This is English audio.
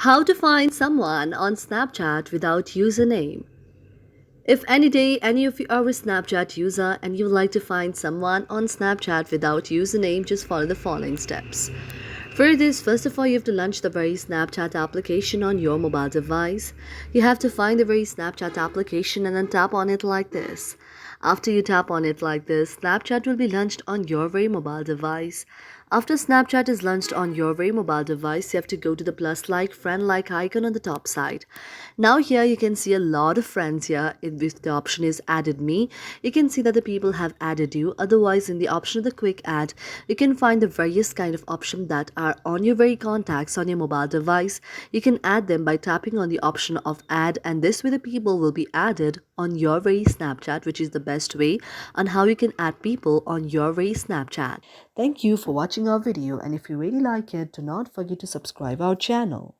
How to find someone on Snapchat without username. If any day any of you are a Snapchat user and you would like to find someone on Snapchat without username, just follow the following steps. For this, first of all, you have to launch the very Snapchat application on your mobile device. You have to find the very Snapchat application and then tap on it like this. After you tap on it like this, Snapchat will be launched on your very mobile device. After Snapchat is launched on your very mobile device, you have to go to the plus like friend like icon on the top side. Now here you can see a lot of friends here. If the option is added me, you can see that the people have added you. Otherwise, in the option of the quick add, you can find the various kind of options that are on your very contacts on your mobile device. You can add them by tapping on the option of add, and this way the people will be added on your very Snapchat, which is the best way on how you can add people on your very Snapchat. Thank you for watching our video, and if you really like it, do not forget to subscribe our channel.